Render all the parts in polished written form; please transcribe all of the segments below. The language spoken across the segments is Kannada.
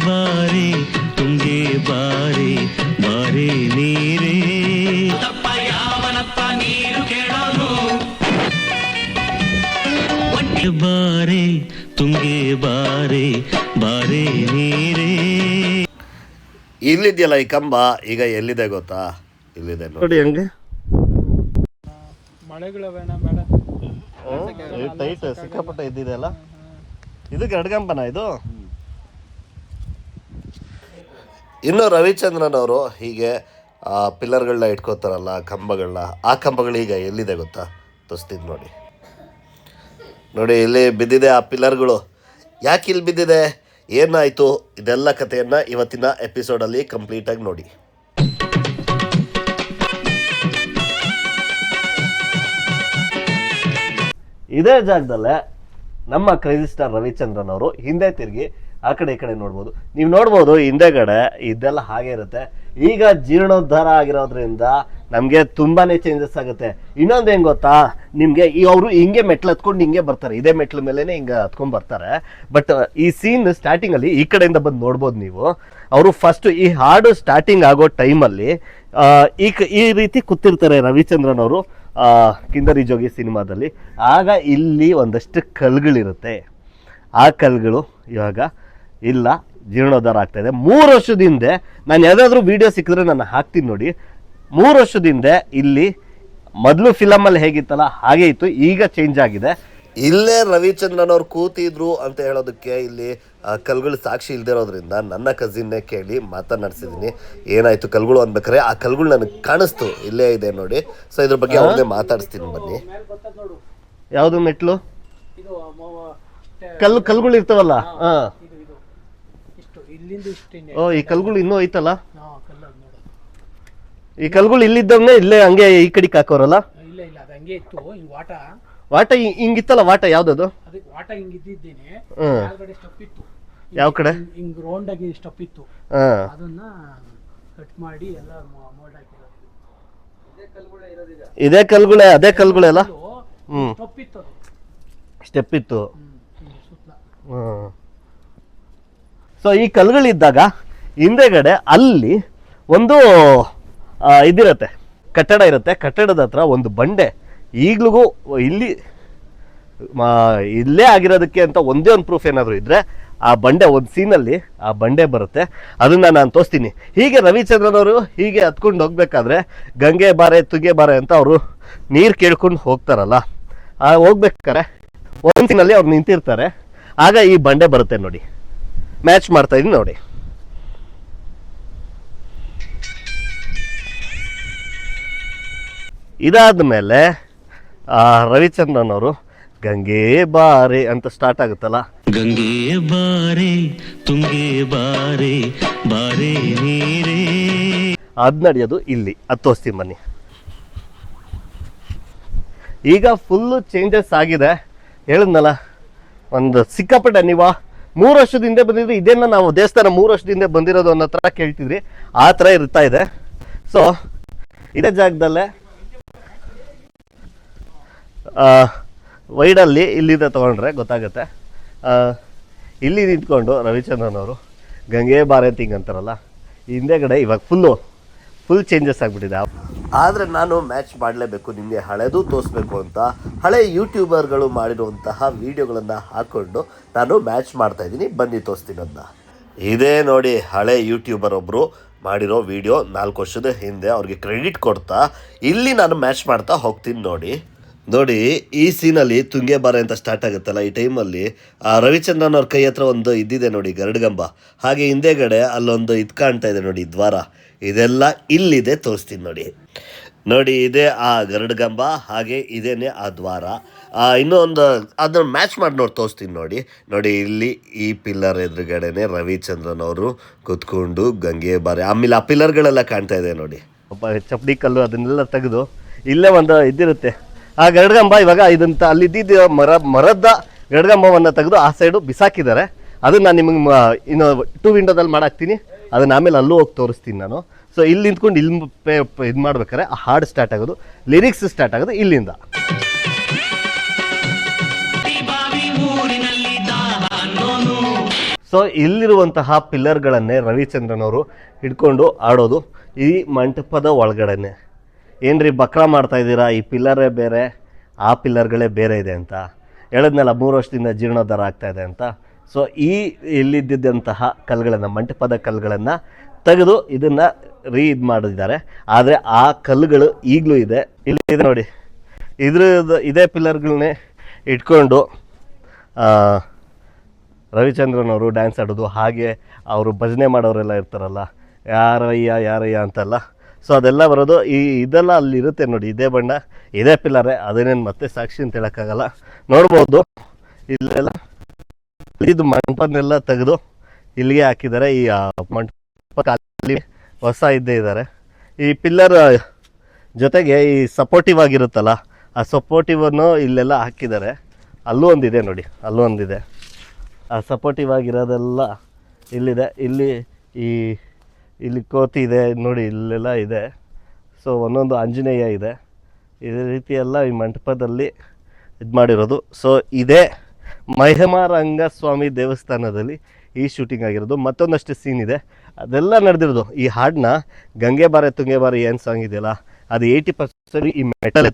ಬಾರೆ ತುಂಗೆ ಬಾರೆ ಬಾರೆ ನೀರೇ ತಪ್ಪ ಯಾವನಪ್ಪ ನೀರು ಕೇಳೋನು ಬಾರೆ ತುಂಗೆ ಬಾರೆ ಬಾರೆ ನೀರೇ. ಇಲ್ಲಿದೆಯಲ್ಲ ಈ ಕಂಬ, ಈಗ ಎಲ್ಲಿದೆ ಗೊತ್ತಾ? ಇಲ್ಲಿದೆ ನೋಡಿ ಹಂಗೆ ಟೈಟ್ ಸಿಕ್ಕಾಪಟ್ಟೆ ಇದ್ದಿದೆ ಅಲ್ಲ. ಇದು ಗರಡ್ಗಂಬನ ಇದು. ಇನ್ನು ರವಿಚಂದ್ರನ್ ಅವರು ಹೀಗೆ ಪಿಲ್ಲರ್ಗಳನ್ನ ಇಟ್ಕೋತಾರಲ್ಲ, ಕಂಬಗಳನ್ನ, ಆ ಕಂಬಗಳು ಈಗ ಎಲ್ಲಿದೆ ಗೊತ್ತಾ? ತೋರಿಸ್ತೀನಿ ನೋಡಿ. ನೋಡಿ ಇಲ್ಲಿ ಬಿದ್ದಿದೆ ಆ ಪಿಲ್ಲರ್ಗಳು. ಯಾಕೆ ಇಲ್ಲಿ ಬಿದ್ದಿದೆ, ಏನಾಯಿತು, ಇದೆಲ್ಲ ಕಥೆಯನ್ನು ಇವತ್ತಿನ ಎಪಿಸೋಡಲ್ಲಿ ಕಂಪ್ಲೀಟಾಗಿ ನೋಡಿ. ಇದೇ ಜಾಗದಲ್ಲೇ ನಮ್ಮ ಕ್ರೇಜಿ ಸ್ಟಾರ್ ರವಿಚಂದ್ರನ್ ಅವರು ಹಿಂದೆ ತಿರುಗಿ ಆ ಕಡೆ ಈ ಕಡೆ ನೋಡ್ಬೋದು. ನೀವು ನೋಡ್ಬೋದು ಹಿಂದೆಗಡೆ ಇದೆಲ್ಲ ಹಾಗೆ ಇರುತ್ತೆ. ಈಗ ಜೀರ್ಣೋದ್ಧಾರ ಆಗಿರೋದ್ರಿಂದ ನಮಗೆ ತುಂಬಾ ಚೇಂಜಸ್ ಆಗುತ್ತೆ. ಇನ್ನೊಂದು ಹೆಂಗೆ ಗೊತ್ತಾ ನಿಮಗೆ, ಅವರು ಹಿಂಗೆ ಮೆಟ್ಲು ಹತ್ಕೊಂಡು ಹಿಂಗೆ ಬರ್ತಾರೆ, ಇದೇ ಮೆಟ್ಲ ಮೇಲೇ ಹಿಂಗೆ ಹತ್ಕೊಂಡು ಬರ್ತಾರೆ. ಬಟ್ ಈ ಸೀನ್ ಸ್ಟಾರ್ಟಿಂಗಲ್ಲಿ ಈ ಕಡೆಯಿಂದ ಬಂದು ನೋಡ್ಬೋದು ನೀವು. ಅವರು ಫಸ್ಟ್ ಈ ಹಾಡು ಸ್ಟಾರ್ಟಿಂಗ್ ಆಗೋ ಟೈಮಲ್ಲಿ ಈ ರೀತಿ ಕೂತಿರ್ತಾರೆ ರವಿಚಂದ್ರನ್ ಅವರು ಕಿಂದರಿ ಜೋಗಿ ಸಿನಿಮಾದಲ್ಲಿ. ಆಗ ಇಲ್ಲಿ ಒಂದಷ್ಟು ಕಲ್ಗಳಿರುತ್ತೆ. ಆ ಕಲ್ಗಳು ಇವಾಗ ಇಲ್ಲ, ಜೀರ್ಣೋದ್ಧಾರ ಆಗ್ತಾಯಿದೆ. 3 ವರ್ಷದ ಹಿಂದೆ ನಾನು ಯಾವುದಾದ್ರೂ ವಿಡಿಯೋ ಸಿಕ್ಕಿದ್ರೆ ನಾನು ಹಾಕ್ತೀನಿ ನೋಡಿ. 3 ವರ್ಷದ ಹಿಂದೆ ಇಲ್ಲಿ ಮೊದಲು ಫಿಲಮಲ್ಲಿ ಹೇಗಿತ್ತಲ್ಲ ಹಾಗೆ ಇತ್ತು, ಈಗ ಚೇಂಜ್ ಆಗಿದೆ. ಇಲ್ಲೇ ರವಿಚಂದ್ರನ್ ಅವ್ರು ಕೂತಿದ್ರು ಅಂತ ಹೇಳೋದಕ್ಕೆ ಇಲ್ಲಿ ಕಲ್ಗಳು ಸಾಕ್ಷಿ ಇಲ್ದಿರೋದ್ರಿಂದ ನನ್ನ ಕಸಿನ್ನೇ ಕೇಳಿ ಮಾತನಾಡಿಸಿದ್ದೀನಿ. ಏನಾಯ್ತು ಕಲ್ಗಳು ಅನ್ಬೇಕಾರೆ ಆ ಕಲ್ಗಳು ನನಗೆ ಕಾಣಿಸ್ತು, ಇಲ್ಲೇ ಇದೆ ನೋಡಿ. ಸೊ ಇದ್ರ ಬಗ್ಗೆ ಅವ್ರನ್ನೇ ಮಾತಾಡಿಸ್ತೀನಿ ಬನ್ನಿ. ಯಾವುದು ಮೆಟ್ಲು? ಕಲ್ಗಳು ಇರ್ತಾವಲ್ಲ. ಓ ಈ ಕಲ್ಗಳು ಇನ್ನೂ ಐತಲ್ಲ. ಈ ಕಲ್ಗಳು ಇಲ್ಲಿದ್ದಂಗೆ ಇಲ್ಲೇ ಹಂಗೆ ಈ ಕಡೆಗೆ ಹಾಕೋರಲ್ಲ. ವಾಟ ಹಿಂಗಿತ್ತಲ್ಲ, ವಾಟ ಯಾವ್ದದು? ಯಾವ ಕಡೆ? ಇದೇ ಕಲ್ಗುಳೆ, ಅದೇ ಕಲ್ಗುಳೆ ಅಲ್ಲ. ಸ್ಟೆಪ್ ಇತ್ತು. ಸೊ ಈ ಕಲ್ಗಳಿದ್ದಾಗ ಹಿಂದೆಗಡೆ ಅಲ್ಲಿ ಒಂದು ಇದಿರುತ್ತೆ, ಕಟ್ಟಡ ಇರುತ್ತೆ. ಕಟ್ಟಡದ ಹತ್ರ ಒಂದು ಬಂಡೆ ಈಗ್ಲಿಗೂ ಇಲ್ಲೇ ಆಗಿರೋದಕ್ಕೆ ಅಂತ ಒಂದೇ ಒಂದು ಪ್ರೂಫ್ ಏನಾದರೂ ಇದ್ರೆ ಆ ಬಂಡೆ ಒಂದು ಸೀನಲ್ಲಿ ಆ ಬಂಡೆ ಬರುತ್ತೆ. ಅದನ್ನ ನಾನು ತೋರಿಸ್ತೀನಿ. ಹೀಗೆ ರವಿಚಂದ್ರನ್ ಅವರು ಹೀಗೆ ಹತ್ಕೊಂಡು ಹೋಗ್ಬೇಕಾದ್ರೆ ಗಂಗೆ ಬಾರೆ ತುಗೆ ಬಾರೆ ಅಂತ ಅವರು ನೀರು ಕೇಳ್ಕೊಂಡು ಹೋಗ್ತಾರಲ್ಲ, ಹೋಗ್ಬೇಕಾದ್ರೆ ಒಂದು ಸೀನಲ್ಲಿ ಅವ್ರು ನಿಂತಿರ್ತಾರೆ. ಆಗ ಈ ಬಂಡೆ ಬರುತ್ತೆ ನೋಡಿ. ಮ್ಯಾಚ್ ಮಾಡ್ತಾ ಇದೀನಿ ನೋಡಿ. ಇದಾದ ಮೇಲೆ ರವಿಚಂದ್ರನ್ ಅವರು ಗಂಗೆ ಬಾರೆ ಅಂತ ಸ್ಟಾರ್ಟ್ ಆಗುತ್ತಲ್ಲ, ಗಂಗೆ ಬಾರೆ ತುಂಗೆ ಬಾರೆ ಬಾರೆ ನೀರೇ, ಅದ್ ನಡೆಯೋದು ಇಲ್ಲಿ. ಅದು ತೋರಿಸ್ತೀನಿ ಬನ್ನಿ. ಈಗ ಫುಲ್ಲು ಚೇಂಜಸ್ ಆಗಿದೆ. ಹೇಳಿದ್ನಲ್ಲ, ಒಂದು ಸಿಕ್ಕಾಪಟ್ಟೆ. ನೀವು 3 ವರ್ಷದ ಹಿಂದೆ ಬಂದಿದ್ರೆ ಇದೇನ ನಾವು ದೇವಸ್ಥಾನ 3 ವರ್ಷದ ಹಿಂದೆ ಬಂದಿರೋದು ಅನ್ನೋ ಥರ ಕೇಳ್ತಿದ್ರಿ, ಆ ಥರ ಇರ್ತಾ ಇದೆ. ಸೊ ಇದೇ ಜಾಗದಲ್ಲೇ ವೈಡಲ್ಲಿ ಇಲ್ಲಿಂದ ತೊಗೊಂಡ್ರೆ ಗೊತ್ತಾಗುತ್ತೆ. ಇಲ್ಲಿ ನಿಂತ್ಕೊಂಡು ರವಿಚಂದ್ರನ್ ಅವರು ಗಂಗೆ ಬಾರೆ ತಿಂಗ್ ಅಂತಾರಲ್ಲ, ಹಿಂದೆಗಡೆ ಇವಾಗ ಫುಲ್ ಚೇಂಜಸ್ ಆಗಿಬಿಟ್ಟಿದೆ. ಆದರೆ ನಾನು ಮ್ಯಾಚ್ ಮಾಡಲೇಬೇಕು, ನಿಮಗೆ ಹಳೆದು ತೋರಿಸ್ಬೇಕು ಅಂತ ಹಳೆ ಯೂಟ್ಯೂಬರ್ಗಳು ಮಾಡಿರುವಂತಹ ವೀಡಿಯೋಗಳನ್ನು ಹಾಕ್ಕೊಂಡು ನಾನು ಮ್ಯಾಚ್ ಮಾಡ್ತಾಯಿದ್ದೀನಿ. ಬನ್ನಿ ತೋರಿಸ್ತೀನಿ ಅದನ್ನ. ಇದೇ ನೋಡಿ ಹಳೆ ಯೂಟ್ಯೂಬರ್ ಒಬ್ಬರು ಮಾಡಿರೋ ವಿಡಿಯೋ 4 ವರ್ಷದ ಹಿಂದೆ. ಅವ್ರಿಗೆ ಕ್ರೆಡಿಟ್ ಕೊಡ್ತಾ ಇಲ್ಲಿ ನಾನು ಮ್ಯಾಚ್ ಮಾಡ್ತಾ ಹೋಗ್ತೀನಿ ನೋಡಿ. ಈ ಸೀನಲ್ಲಿ ತುಂಗೆ ಬಾರೆ ಅಂತ ಸ್ಟಾರ್ಟ್ ಆಗುತ್ತಲ್ಲ, ಈ ಟೈಮಲ್ಲಿ ರವಿಚಂದ್ರನ್ ಅವ್ರ ಕೈ ಹತ್ರ ಒಂದು ಇದ್ದಿದೆ ನೋಡಿ, ಗರಡ್ಗಂಬ. ಹಾಗೆ ಹಿಂದೆಗಡೆ ಅಲ್ಲೊಂದು ಇದು ಕಾಣ್ತಾ ಇದೆ ನೋಡಿ, ದ್ವಾರ. ಇದೆಲ್ಲ ಇಲ್ಲಿದೆ, ತೋರಿಸ್ತೀನಿ ನೋಡಿ. ಇದೇ ಆ ಗರಡ್ಗಂಬ, ಹಾಗೆ ಇದೇನೆ ಆ ದ್ವಾರ. ಇನ್ನೊಂದು ಅದನ್ನು ಮ್ಯಾಚ್ ಮಾಡಿ ತೋರಿಸ್ತೀನಿ ನೋಡಿ. ಇಲ್ಲಿ ಈ ಪಿಲ್ಲರ್ ಎದುರುಗಡೆನೆ ರವಿಚಂದ್ರನ್ ಅವರು ಕೂತ್ಕೊಂಡು ಗಂಗೆ ಬಾರೆ. ಆಮೇಲೆ ಆ ಪಿಲ್ಲರ್ಗಳೆಲ್ಲ ಕಾಣ್ತಾ ಇದೆ ನೋಡಿ, ಚಪ್ಪಡಿ ಕಲ್ಲು ಅದನ್ನೆಲ್ಲ ತೆಗೆದು ಇಲ್ಲೇ ಒಂದು ಇದಿರುತ್ತೆ. ಆ ಗರಡ್ಗಂಬ ಇವಾಗ ಇದಂತ ಅಲ್ಲಿದ್ದ ಮರದ ಗರಡ್ಗಂಬವನ್ನು ತೆಗೆದು ಆ ಸೈಡು ಬಿಸಾಕಿದ್ದಾರೆ. ಅದನ್ನು ನಾನು ನಿಮಗೆ ಇನ್ನು 2 ವಿಂಡೋದಲ್ಲಿ ಮಾಡಾಕ್ತೀನಿ. ಅದನ್ನು ಆಮೇಲೆ ಅಲ್ಲೂ ಹೋಗಿ ತೋರಿಸ್ತೀನಿ ನಾನು. ಸೊ ಇಲ್ಲಿ ನಿಂತ್ಕೊಂಡು ಇಲ್ಲಿ ಇದು ಮಾಡ್ಬೇಕಾದ್ರೆ ಆ ಹಾಡು ಸ್ಟಾರ್ಟ್ ಆಗೋದು, ಲಿರಿಕ್ಸ್ ಸ್ಟಾರ್ಟ್ ಆಗೋದು ಇಲ್ಲಿಂದ. ಸೊ ಇಲ್ಲಿರುವಂತಹ ಪಿಲ್ಲರ್ಗಳನ್ನೇ ರವಿಚಂದ್ರನ್ ಅವರು ಹಿಡ್ಕೊಂಡು ಆಡೋದು ಈ ಮಂಟಪದ ಒಳಗಡೆನೆ. ಏನ್ರಿ ಬಕ್ರಾ ಮಾಡ್ತಾ ಇದ್ದೀರಾ, ಈ ಪಿಲ್ಲರೇ ಬೇರೆ ಆ ಪಿಲ್ಲರ್ಗಳೇ ಬೇರೆ ಇದೆ ಅಂತ ಹೇಳಿದ್ನಲ್ಲ, 3 ವರ್ಷದಿಂದ ಜೀರ್ಣೋದ್ಧಾರ ಆಗ್ತಾ ಇದೆ ಅಂತ. ಸೊ ಇಲ್ಲಿದ್ದಂತಹ ಕಲ್ಲುಗಳನ್ನು, ಮಂಟಪದ ಕಲ್ಲುಗಳನ್ನು ತೆಗೆದು ಇದನ್ನು ಇದು ಮಾಡಿದ್ದಾರೆ. ಆದರೆ ಆ ಕಲ್ಲುಗಳು ಈಗಲೂ ಇದೆ. ಇಲ್ಲಿ ಇದೆ ನೋಡಿ, ಇದೇ ಪಿಲ್ಲರ್ಗಳನ್ನೇ ಇಟ್ಕೊಂಡು ರವಿಚಂದ್ರನ್ ಅವರು ಡ್ಯಾನ್ಸ್ ಆಡೋದು, ಹಾಗೆ ಅವರು ಭಜನೆ ಮಾಡೋರೆಲ್ಲ ಇರ್ತಾರಲ್ಲ, ಯಾರಯ್ಯ ಅಂತೆಲ್ಲ. ಸೊ ಅದೆಲ್ಲ ಬರೋದು ಇದೆಲ್ಲ ಅಲ್ಲಿರುತ್ತೆ ನೋಡಿ, ಇದೇ ಬಣ್ಣ ಇದೇ ಪಿಲ್ಲರೇ, ಅದನ್ನೇನು ಮತ್ತೆ ಸಾಕ್ಷಿ ಅಂತ ಹೇಳೋಕ್ಕಾಗಲ್ಲ. ನೋಡ್ಬೋದು ಇಲ್ಲೆಲ್ಲ ಇದು ಮಂಟಪನೆಲ್ಲ ತೆಗೆದು ಇಲ್ಲಿಗೆ ಹಾಕಿದ್ದಾರೆ. ಈ ಮಂಟಪ ಹೊಸ ಇದ್ದೇ ಇದ್ದಾರೆ. ಈ ಪಿಲ್ಲರ್ ಜೊತೆಗೆ ಈ ಸಪೋರ್ಟಿವ್ ಆಗಿರುತ್ತಲ್ಲ, ಆ ಸಪೋರ್ಟಿವನ್ನು ಇಲ್ಲೆಲ್ಲ ಹಾಕಿದ್ದಾರೆ. ಅಲ್ಲೂ ಒಂದಿದೆ ನೋಡಿ, ಅಲ್ಲೂ ಒಂದಿದೆ. ಆ ಸಪೋರ್ಟಿವ್ ಆಗಿರೋದೆಲ್ಲ ಇಲ್ಲಿದೆ. ಇಲ್ಲಿ ಕೋತಿ ಇದೆ ನೋಡಿ, ಇಲ್ಲೆಲ್ಲ ಇದೆ. ಸೊ ಒಂದೊಂದು ಆಂಜನೇಯ ಇದೆ. ಇದೇ ರೀತಿ ಎಲ್ಲ ಈ ಮಂಟಪದಲ್ಲಿ ಇದು ಮಾಡಿರೋದು. ಸೊ ಇದೇ ಮಹಿಮಾರಂಗಸ್ವಾಮಿ ದೇವಸ್ಥಾನದಲ್ಲಿ ಈ ಶೂಟಿಂಗ್ ಆಗಿರೋದು. ಮತ್ತೊಂದಷ್ಟು ಸೀನ್ ಇದೆ, ಅದೆಲ್ಲ ನಡೆದಿರೋದು. ಈ ಹಾಡನ್ನ ಗಂಗೆ ಬಾರೆ ತುಂಗೆ ಬಾರೆ ಏನು ಸಾಂಗ್ ಇದೆಯಲ್ಲ, ಅದು 80% ಈ ಮೆಟಲ್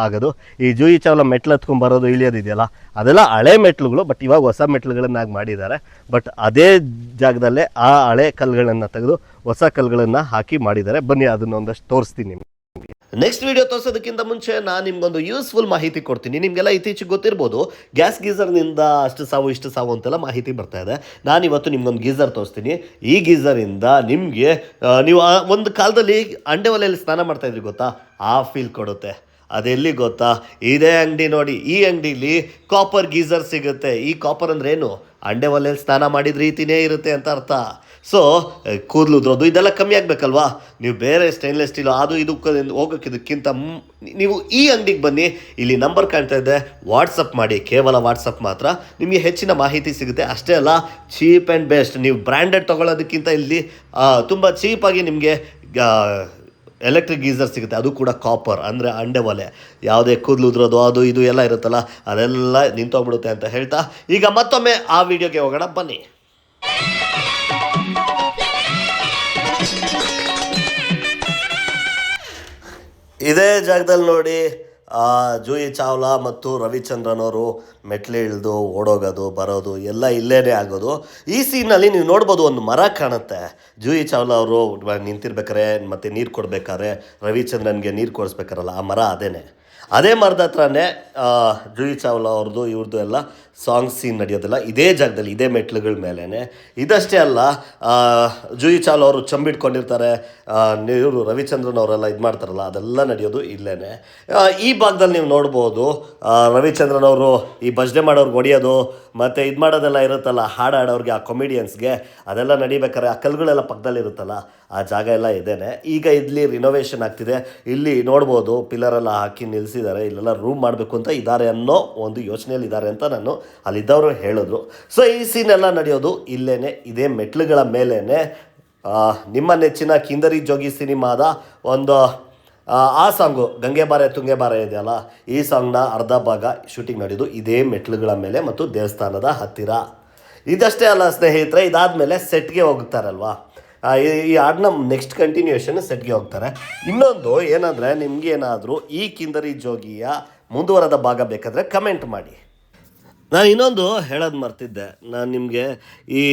ಆಗೋದು. ಈ ಜೂಹಿ ಚಾವ್ಲಾ ಮೆಟ್ಲು ಹತ್ಕೊಂಡ್ಬರೋದು, ಇಳಿಯೋದಿದೆಯಲ್ಲ, ಅದೆಲ್ಲ ಹಳೆ ಮೆಟ್ಲುಗಳು. ಬಟ್ ಇವಾಗ ಹೊಸ ಮೆಟ್ಲುಗಳನ್ನಾಗಿ ಮಾಡಿದ್ದಾರೆ. ಬಟ್ ಅದೇ ಜಾಗದಲ್ಲೇ ಆ ಹಳೆ ಕಲ್ಲುಗಳನ್ನು ತೆಗೆದು ಹೊಸ ಕಲ್ಲುಗಳನ್ನು ಹಾಕಿ ಮಾಡಿದ್ದಾರೆ. ಬನ್ನಿ ಅದನ್ನ ಒಂದಷ್ಟು ತೋರಿಸ್ತೀನಿ ನಿಮಗೆ. ನೆಕ್ಸ್ಟ್ ವಿಡಿಯೋ ತೋರಿಸೋದಕ್ಕಿಂತ ಮುಂಚೆ ನಾನು ನಿಮ್ಗೊಂದು ಯೂಸ್ಫುಲ್ ಮಾಹಿತಿ ಕೊಡ್ತೀನಿ. ನಿಮಗೆಲ್ಲ ಇತ್ತೀಚೆಗೆ ಗೊತ್ತಿರ್ಬೋದು, ಗ್ಯಾಸ್ ಗೀಸರ್ನಿಂದ ಅಷ್ಟು ಸಾವು ಇಷ್ಟು ಸಾವು ಅಂತೆಲ್ಲ ಮಾಹಿತಿ ಬರ್ತಾ ಇದೆ. ನಾನಿವತ್ತು ನಿಮ್ಗೊಂದು ಗೀಸರ್ ತೋರಿಸ್ತೀನಿ. ಈ ಗೀಸರಿಂದ ನಿಮಗೆ ನೀವು ಒಂದು ಕಾಲದಲ್ಲಿ ಅಂಡೆ ಒಲೆಯಲ್ಲಿ ಸ್ನಾನ ಮಾಡ್ತಾಯಿದ್ರಿ ಗೊತ್ತಾ, ಆ ಫೀಲ್ ಕೊಡುತ್ತೆ. ಅದೆಲ್ಲಿ ಗೊತ್ತಾ, ಇದೇ ಅಂಗಡಿ ನೋಡಿ. ಈ ಅಂಗಡಿಲಿ ಕಾಪರ್ ಗೀಸರ್ ಸಿಗುತ್ತೆ. ಈ ಕಾಪರ್ ಅಂದ್ರೆ ಏನು, ಅಂಡೆ ಒಲೆಯಲ್ಲಿ ಸ್ನಾನ ಮಾಡಿದ ರೀತಿಯೇ ಇರುತ್ತೆ ಅಂತ ಅರ್ಥ. ಸೊ ಕೂದಲು ಉದ್ರೋದು ಇದೆಲ್ಲ ಕಮ್ಮಿ ಆಗಬೇಕಲ್ವಾ, ನೀವು ಬೇರೆ ಸ್ಟೈನ್ಲೆಸ್ ಸ್ಟೀಲ್ ಅದು ಇದು ಹೋಗೋಕ್ಕಿದಕ್ಕಿಂತ ನೀವು ಈ ಅಂಗಡಿಗೆ ಬನ್ನಿ. ಇಲ್ಲಿ ನಂಬರ್ ಕಾಣ್ತಾ ಇದೆ, ವಾಟ್ಸಪ್ ಮಾಡಿ. ಕೇವಲ ವಾಟ್ಸಪ್ ಮಾತ್ರ, ನಿಮಗೆ ಹೆಚ್ಚಿನ ಮಾಹಿತಿ ಸಿಗುತ್ತೆ. ಅಷ್ಟೇ ಅಲ್ಲ, ಚೀಪ್ ಆ್ಯಂಡ್ ಬೆಸ್ಟ್. ನೀವು ಬ್ರ್ಯಾಂಡೆಡ್ ತೊಗೊಳ್ಳೋದಕ್ಕಿಂತ ಇಲ್ಲಿ ತುಂಬ ಚೀಪಾಗಿ ನಿಮಗೆ ಎಲೆಕ್ಟ್ರಿಕ್ ಗೀಸರ್ ಸಿಗುತ್ತೆ. ಅದು ಕೂಡ ಕಾಪರ್, ಅಂದರೆ ಅಂಡೆ ಒಲೆ. ಯಾವುದೇ ಕೂದಲು ಉದ್ರೋದು ಅದು ಇದು ಎಲ್ಲ ಇರುತ್ತಲ್ಲ, ಅದೆಲ್ಲ ನಿಂತೋಗ್ಬಿಡುತ್ತೆ ಅಂತ ಹೇಳ್ತಾ ಈಗ ಮತ್ತೊಮ್ಮೆ ಆ ವಿಡಿಯೋಗೆ ಹೋಗೋಣ ಬನ್ನಿ. ಇದೇ ಜಾಗದಲ್ಲಿ ನೋಡಿ, ಜೂಹಿ ಚಾವ್ಲಾ ಮತ್ತು ರವಿಚಂದ್ರನ್ ಅವರು ಮೆಟ್ಲು ಇಳಿದು ಓಡೋಗೋದು ಬರೋದು ಎಲ್ಲ ಇಲ್ಲೇನೇ ಆಗೋದು. ಈ ಸೀನಲ್ಲಿ ನೀವು ನೋಡ್ಬೋದು, ಒಂದು ಮರ ಕಾಣುತ್ತೆ. ಜೂಹಿ ಚಾವ್ಲಾ ಅವರು ನಿಂತಿರ್ಬೇಕಾರೆ ಮತ್ತು ನೀರು ಕೊಡಬೇಕಾದ್ರೆ ರವಿಚಂದ್ರನ್ಗೆ ನೀರು ಕೊಡಿಸ್ಬೇಕಾರಲ್ಲ, ಆ ಮರ ಅದೇ ಮರದ ಹತ್ರನೇ ಜೂಹಿ ಚಾವ್ಲಾ ಅವ್ರದ್ದು ಇವ್ರದ್ದು ಎಲ್ಲ ಸಾಂಗ್ ಸೀನ್ ನಡೆಯೋದಿಲ್ಲ. ಇದೇ ಜಾಗದಲ್ಲಿ, ಇದೇ ಮೆಟ್ಲುಗಳ ಮೇಲೇ. ಇದಷ್ಟೇ ಅಲ್ಲ, ಜೂಹಿ ಚಾವ್ಲಾ ಅವರು ಚಂಬಿಟ್ಕೊಂಡಿರ್ತಾರೆ, ಇವರು ರವಿಚಂದ್ರನ್ ಅವರೆಲ್ಲ ಇದು ಮಾಡ್ತಾರಲ್ಲ, ಅದೆಲ್ಲ ನಡೆಯೋದು ಇಲ್ಲೇ. ಈ ಭಾಗದಲ್ಲಿ ನೀವು ನೋಡ್ಬೋದು, ರವಿಚಂದ್ರನ್ ಅವರು ಈ ಭಜನೆ ಮಾಡೋರ್ಗೆ ಹೊಡೆಯೋದು ಮತ್ತು ಇದು ಮಾಡೋದೆಲ್ಲ ಇರುತ್ತಲ್ಲ, ಹಾಡೋರಿಗೆ, ಆ ಕಾಮಿಡಿಯನ್ಸ್ಗೆ ಅದೆಲ್ಲ ನಡಿಬೇಕಾರೆ ಆ ಕಲ್ಲುಗಳೆಲ್ಲ ಪಕ್ಕದಲ್ಲಿ ಇರುತ್ತಲ್ಲ, ಆ ಜಾಗ ಎಲ್ಲ ಇದೇನೆ. ಈಗ ಇಲ್ಲಿ ರಿನೋವೇಷನ್ ಆಗ್ತಿದೆ. ಇಲ್ಲಿ ನೋಡ್ಬೋದು, ಪಿಲ್ಲರೆಲ್ಲ ಹಾಕಿ ನಿಲ್ಲಿಸಿದ್ದಾರೆ. ಇಲ್ಲೆಲ್ಲ ರೂಮ್ ಮಾಡಬೇಕು ಅಂತ ಇದ್ದಾರೆ ಅನ್ನೋ ಒಂದು ಯೋಚನೆಯಲ್ಲಿ ಇದ್ದಾರೆ ಅಂತ ನಾನು ಅಲ್ಲಿದ್ದವರು ಹೇಳಿದ್ರು. ಸೊ ಈ ಸೀನೆಲ್ಲ ನಡೆಯೋದು ಇಲ್ಲೇ, ಇದೇ ಮೆಟ್ಲುಗಳ ಮೇಲೇ. ನಿಮ್ಮ ನೆಚ್ಚಿನ ಕಿಂದರಿ ಜೋಗಿ ಸಿನಿಮಾದ ಒಂದು ಆ ಸಾಂಗು ಗಂಗೆ ಬಾರೆ ತುಂಗೆ ಬಾರೆ ಇದೆಯಲ್ಲ, ಈ ಸಾಂಗ್ನ ಅರ್ಧ ಭಾಗ ಶೂಟಿಂಗ್ ನಡೆಯೋದು ಇದೇ ಮೆಟ್ಲುಗಳ ಮೇಲೆ ಮತ್ತು ದೇವಸ್ಥಾನದ ಹತ್ತಿರ. ಇದಷ್ಟೇ ಅಲ್ಲ ಸ್ನೇಹಿತರೆ, ಇದಾದಮೇಲೆ ಸೆಟ್ಗೆ ಹೋಗ್ತಾರಲ್ವಾ, ಈ ಹಾಡನ್ನ ನೆಕ್ಸ್ಟ್ ಕಂಟಿನ್ಯೂಷನ್ ಸೆಟ್ಗೆ ಹೋಗ್ತಾರೆ. ಇನ್ನೊಂದು ಏನಂದರೆ, ನಿಮಗೇನಾದರೂ ಈ ಕಿಂದರಿ ಜೋಗಿಯ ಮುಂದುವರೆದ ಭಾಗ ಬೇಕಾದರೆ ಕಮೆಂಟ್ ಮಾಡಿ. ನಾನು ಇನ್ನೊಂದು ಹೇಳೋದು ಮರ್ತಿದ್ದೆ. ನಾನು ನಿಮಗೆ ಈ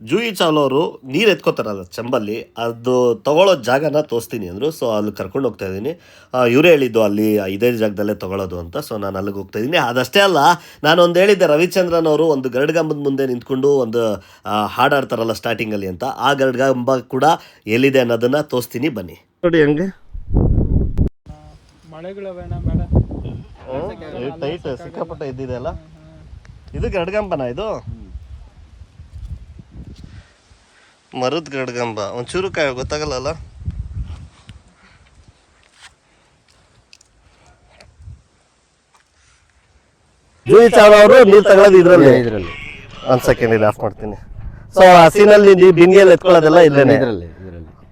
ಜೂಹಿ ಚಾವ್ಲಾ ಅವರು ನೀರು ಎತ್ಕೋತಾರಲ್ಲ ಚಂಬಲ್ಲಿ, ಅದು ತೊಗೊಳ್ಳೋ ಜಾಗನ ತೋರಿಸ್ತೀನಿ ಅಂದರು. ಸೊ ಅಲ್ಲಿ ಕರ್ಕೊಂಡು ಹೋಗ್ತಾ ಇದ್ದೀನಿ. ಇವರೇ ಹೇಳಿದ್ದು ಅಲ್ಲಿ ಇದೇ ಜಾಗದಲ್ಲೇ ತೊಗೊಳ್ಳೋದು ಅಂತ. ಸೊ ನಾನು ಅಲ್ಲಿಗೆ ಹೋಗ್ತಾ ಇದ್ದೀನಿ. ಅದಷ್ಟೇ ಅಲ್ಲ, ನಾನೊಂದು ಹೇಳಿದ್ದೆ, ರವಿಚಂದ್ರನ್ ಅವರು ಒಂದು ಗರುಡಗಂಬದ ಮುಂದೆ ನಿಂತ್ಕೊಂಡು ಒಂದು ಹಾಡಾಡ್ತಾರಲ್ಲ ಸ್ಟಾರ್ಟಿಂಗಲ್ಲಿ ಅಂತ, ಆ ಗರುಡಗಂಬ ಕೂಡ ಎಲ್ಲಿದೆ ಅನ್ನೋದನ್ನು ತೋರಿಸ್ತೀನಿ ಬನ್ನಿ. ನೋಡಿ ಹಂಗೆ ಟೈಟ್ ಸಿಕ್ಕಾಪಟ್ಟೆ ಇದ್ದಿದೆ ಅಲ್ಲ, ಇದು ಗರುಡಗಂಬನ, ಇದು ಮರದ ಗರುಡಗಂಬ. ಒಂಚೂರು ಗೊತ್ತಾಗಲ್ಲ. ಜೂಹಿ ಚಾವ್ಲಾ ಅವರು ನೀರು ತಗೊಳ್ಳೋದು ಇದರಲ್ಲಿ. ಒಂದು ಸೆಕೆಂಡ್ ಇಲ್ಲಿ ಆಫ್ ಮಾಡ್ತೀನಿ. ಸೊ ಆ ಸೀನಲ್ಲಿ ಬಿಂದಿಗೆಯಲ್ಲಿ ಎತ್ಕೊಳ್ಳೋದೆಲ್ಲ ಇಲ್ಲೇನೆ.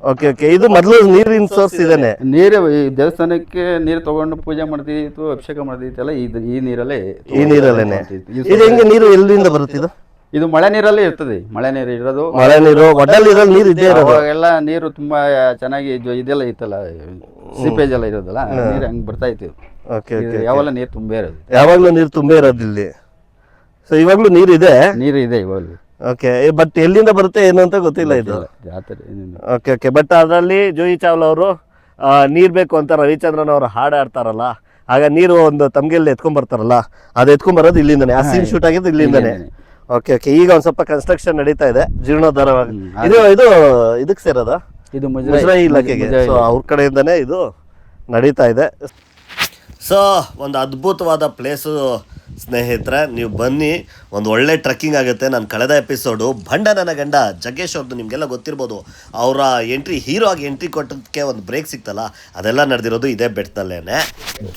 ಓಕೆ. ಇದು ಮೊದಲು ನೀರಿನ ಸೋರ್ಸ್ ಇದೇನೆ. ನೀರು ಈ ದೇವಸ್ಥಾನಕ್ಕೆ ನೀರು ತಗೊಂಡು ಪೂಜೆ ಮಾಡ್ತಿತ್ತು, ಅಭಿಷೇಕ ಮಾಡ್ತಿತ್ತಲ್ಲ, ಈ ನೀರಲ್ಲೇ. ಇದು ಹೆಂಗೆ ನೀರು ಎಲ್ಲಿಂದ ಬರುತ್ತಿದ್ದು? ಇದು ಮಳೆ ನೀರಲ್ಲಿ ಇರ್ತದೆ, ಮಳೆ ನೀರು ಇರೋದು. ಮಳೆ ನೀರು ಒಡ್ಡಲ್ಲಿ ಇರೋ ನೀರು ಇದೇ ಇರೋದು. ಅವಾಗೆಲ್ಲ ನೀರು ತುಂಬಾ ಚೆನ್ನಾಗಿ ಇದೆಲ್ಲ ಇತ್ತಲ್ಲ, ಸೀಪೇಜ್ ಎಲ್ಲ ಇರೋದಲ್ಲ, ನೀರು ಹಂಗೆ ಬರ್ತಾ ಇತ್ತು. ಓಕೆ ಯಾವೆಲ್ಲ ನೀರು ತುಂಬೇ ಇರೋದು, ಯಾವಾಗಲೂ ನೀರು ತುಂಬೇ ಇರೋದು ಇಲ್ಲಿ. ಸೊ ಇವಾಗಲೂ ನೀರು ಇದೆ. ನೀರು ಇದೆ ಇವಾಗಲೂ. ಓಕೆ, ಬಟ್ ಎಲ್ಲಿಂದ ಬರುತ್ತೆ ಏನು ಅಂತ ಗೊತ್ತಿಲ್ಲ ಇದು. ಓಕೆ ಓಕೆ, ಬಟ್ ಅದರಲ್ಲಿ ಜೂಹಿ ಚಾವ್ಲಾ ಅವರು ನೀರು ಬೇಕು ಅಂತ ರವಿಚಂದ್ರನ್ ಅವರು ಹಾಡು ಆಡ್ತಾರಲ್ಲ, ಆಗ ನೀರು ಒಂದು ತಮ್ಗೆಲ್ಲಿ ಎತ್ಕೊಂಡ್ಬರ್ತಾರಲ್ಲ, ಅದು ಎತ್ಕೊಂಡ್ಬರೋದು ಇಲ್ಲಿಂದಾನೆ. ಆ ಸೀನ್ ಶೂಟ್ ಆಗಿದ್ದು ಇಲ್ಲಿಂದಾನೆ. ಓಕೆ ಓಕೆ, ಈಗ ಒಂದು ಸ್ವಲ್ಪ ಕನ್ಸ್ಟ್ರಕ್ಷನ್ ನಡೀತಾ ಇದೆ, ಜೀರ್ಣೋದ್ಧಾರವಾಗಿ. ಇದು ಇದಕ್ಕೆ ಸೇರೋದ, ಇದು ಮುಜರಾಯಿ ಇಲಾಖೆಗೆ. ಸೊ ಅವ್ರ ಕಡೆಯಿಂದನೇ ಇದು ನಡೀತಾ ಇದೆ. ಸೊ ಒಂದು ಅದ್ಭುತವಾದ ಪ್ಲೇಸು ಸ್ನೇಹಿತರೆ, ನೀವು ಬನ್ನಿ, ಒಂದು ಒಳ್ಳೆ ಟ್ರೆಕ್ಕಿಂಗ್ ಆಗುತ್ತೆ. ನಾನು ಕಳೆದ ಎಪಿಸೋಡು ಭಂಡ ನನ್ನ ಗಂಡ ಜಗ್ಗೇಶ್ ಅವ್ರದ್ದು ನಿಮಗೆಲ್ಲ ಗೊತ್ತಿರ್ಬೋದು. ಅವರ ಹೀರೋ ಆಗಿ ಎಂಟ್ರಿ ಕೊಟ್ಟದಕ್ಕೆ ಒಂದು ಬ್ರೇಕ್ ಸಿಕ್ತಲ್ಲ, ಅದೆಲ್ಲ ನಡೆದಿರೋದು ಇದೇ ಬೆಟ್ಟದಲ್ಲೇ.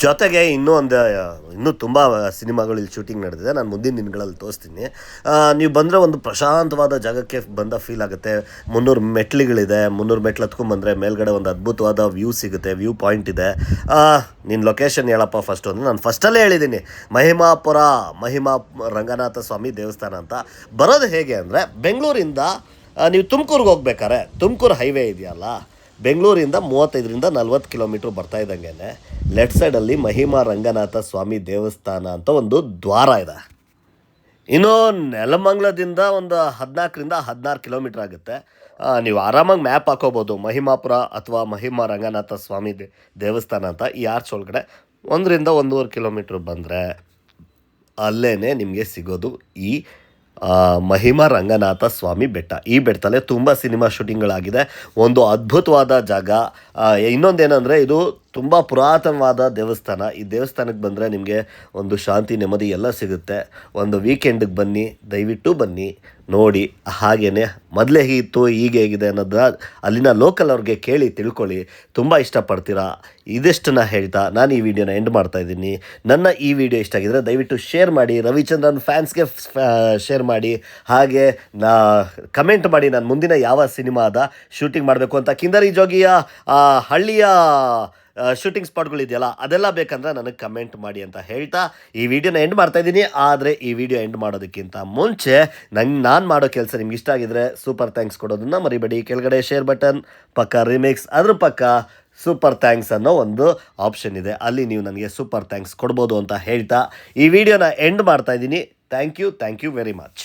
ಜೊತೆಗೆ ಇನ್ನೂ ತುಂಬ ಸಿನಿಮಾಗಳು ಇಲ್ಲಿ ಶೂಟಿಂಗ್ ನಡೆದಿದೆ, ನಾನು ಮುಂದಿನ ದಿನಗಳಲ್ಲಿ ತೋರಿಸ್ತೀನಿ. ನೀವು ಬಂದರೆ ಒಂದು ಪ್ರಶಾಂತವಾದ ಜಾಗಕ್ಕೆ ಬಂದ ಫೀಲ್ ಆಗುತ್ತೆ. 300 ಮೆಟ್ಲುಗಳಿದೆ, 300 ಮೆಟ್ಲು ಹತ್ಕೊಂಡ್ಬಂದರೆ ಮೇಲ್ಗಡೆ ಒಂದು ಅದ್ಭುತವಾದ ವ್ಯೂ ಸಿಗುತ್ತೆ, ವ್ಯೂ ಪಾಯಿಂಟ್ ಇದೆ. ನಿನ್ನ ಲೊಕೇಶನ್ ಹೇಳಪ್ಪ ಫಸ್ಟು ಅಂದರೆ, ನಾನು ಫಸ್ಟಲ್ಲೇ ಹೇಳಿದ್ದೀನಿ, ಮಹಿಮಾ ರಂಗನಾಥ ಸ್ವಾಮಿ ದೇವಸ್ಥಾನ ಅಂತ. ಬರೋದು ಹೇಗೆ ಅಂದರೆ, ಬೆಂಗಳೂರಿಂದ ನೀವು ತುಮಕೂರಿಗೆ ಹೋಗ್ಬೇಕಾರೆ, ತುಮಕೂರು ಹೈವೇ ಇದೆಯಲ್ಲ, ಬೆಂಗಳೂರಿಂದ 35ರಿಂದ 40 ಕಿಲೋಮೀಟ್ರ್ ಬರ್ತಾ ಇದ್ದಂಗೆ ಲೆಫ್ಟ್ ಸೈಡಲ್ಲಿ ಮಹಿಮಾ ರಂಗನಾಥ ಸ್ವಾಮಿ ದೇವಸ್ಥಾನ ಅಂತ ಒಂದು ದ್ವಾರ ಇದೆ. ಇನ್ನು ನೆಲಮಂಗಲದಿಂದ ಒಂದು 14ರಿಂದ 16 ಕಿಲೋಮೀಟ್ರ್ ಆಗುತ್ತೆ. ನೀವು ಆರಾಮಾಗಿ ಮ್ಯಾಪ್ ಹಾಕೋಬೋದು, ಮಹಿಮಾಪುರ ಅಥವಾ ಮಹಿಮಾ ರಂಗನಾಥ ಸ್ವಾಮಿ ದೇವಸ್ಥಾನ ಅಂತ. ಈ ಆರ್ಚ್ ಒಳಗಡೆ 1ರಿಂದ 1.5 ಕಿಲೋಮೀಟ್ರ್ ಬಂದರೆ ಅಲ್ಲೇ ನಿಮಗೆ ಸಿಗೋದು ಈ ಮಹಿಮಾ ರಂಗನಾಥ ಸ್ವಾಮಿ ಬೆಟ್ಟ. ಈ ಬೆಟ್ಟದಲ್ಲೇ ತುಂಬ ಸಿನಿಮಾ ಶೂಟಿಂಗ್ಗಳಾಗಿದೆ. ಒಂದು ಅದ್ಭುತವಾದ ಜಾಗ. ಇನ್ನೊಂದೇನೆಂದರೆ, ಇದು ತುಂಬ ಪುರಾತನವಾದ ದೇವಸ್ಥಾನ. ಈ ದೇವಸ್ಥಾನಕ್ಕೆ ಬಂದರೆ ನಿಮಗೆ ಒಂದು ಶಾಂತಿ, ನೆಮ್ಮದಿ ಎಲ್ಲ ಸಿಗುತ್ತೆ. ಒಂದು ವೀಕೆಂಡಿಗೆ ಬನ್ನಿ, ದಯವಿಟ್ಟು ಬನ್ನಿ, ನೋಡಿ. ಹಾಗೆಯೇ ಮೊದಲೇ ಹೀಗಿತ್ತು, ಈಗ ಹೇಗಿದೆ ಅನ್ನೋದನ್ನ ಅಲ್ಲಿನ ಲೋಕಲ್ ಅವ್ರಿಗೆ ಕೇಳಿ ತಿಳ್ಕೊಳ್ಳಿ, ತುಂಬ ಇಷ್ಟಪಡ್ತೀರಾ. ಇದಿಷ್ಟನ್ನ ಹೇಳ್ತಾ ನಾನು ಈ ವಿಡಿಯೋನ ಎಂಡ್ ಮಾಡ್ತಾಯಿದ್ದೀನಿ. ನನ್ನ ಈ ವಿಡಿಯೋ ಇಷ್ಟ ಆಗಿದರೆ ದಯವಿಟ್ಟು ಶೇರ್ ಮಾಡಿ, ರವಿಚಂದ್ರನ್ ಫ್ಯಾನ್ಸ್ಗೆ ಶೇರ್ ಮಾಡಿ, ಹಾಗೆ ಕಮೆಂಟ್ ಮಾಡಿ ನಾನು ಮುಂದಿನ ಯಾವ ಸಿನಿಮಾದ ಶೂಟಿಂಗ್ ಮಾಡಬೇಕು ಅಂತ. ಕಿಂದರಿ ಜೋಗಿಯ ಹಳ್ಳಿಯ ಶೂಟಿಂಗ್ ಸ್ಪಾಟ್ಗಳಿದೆಯಲ್ಲ, ಅದೆಲ್ಲ ಬೇಕಂದ್ರೆ ನನಗೆ ಕಮೆಂಟ್ ಮಾಡಿ ಅಂತ ಹೇಳ್ತಾ ಈ ವಿಡಿಯೋನ ಎಂಡ್ ಮಾಡ್ತಾಯಿದ್ದೀನಿ. ಆದರೆ ಈ ವಿಡಿಯೋ ಎಂಡ್ ಮಾಡೋದಕ್ಕಿಂತ ಮುಂಚೆ ನಾನು ಮಾಡೋ ಕೆಲಸ ನಿಮ್ಗೆ ಇಷ್ಟ ಆಗಿದ್ರೆ ಸೂಪರ್ ಥ್ಯಾಂಕ್ಸ್ ಕೊಡೋದನ್ನ ಮರಿಬೇಡಿ. ಕೆಳಗಡೆ ಶೇರ್ ಬಟನ್, ಪಕ್ಕ ರಿಮಿಕ್ಸ್, ಅದ್ರ ಪಕ್ಕ ಸೂಪರ್ ಥ್ಯಾಂಕ್ಸ್ ಅನ್ನೋ ಒಂದು ಆಪ್ಷನ್ ಇದೆ, ಅಲ್ಲಿ ನೀವು ನನಗೆ ಸೂಪರ್ ಥ್ಯಾಂಕ್ಸ್ ಕೊಡ್ಬೋದು ಅಂತ ಹೇಳ್ತಾ ಈ ವಿಡಿಯೋನ ಎಂಡ್ ಮಾಡ್ತಾಯಿದ್ದೀನಿ. Thank you very much.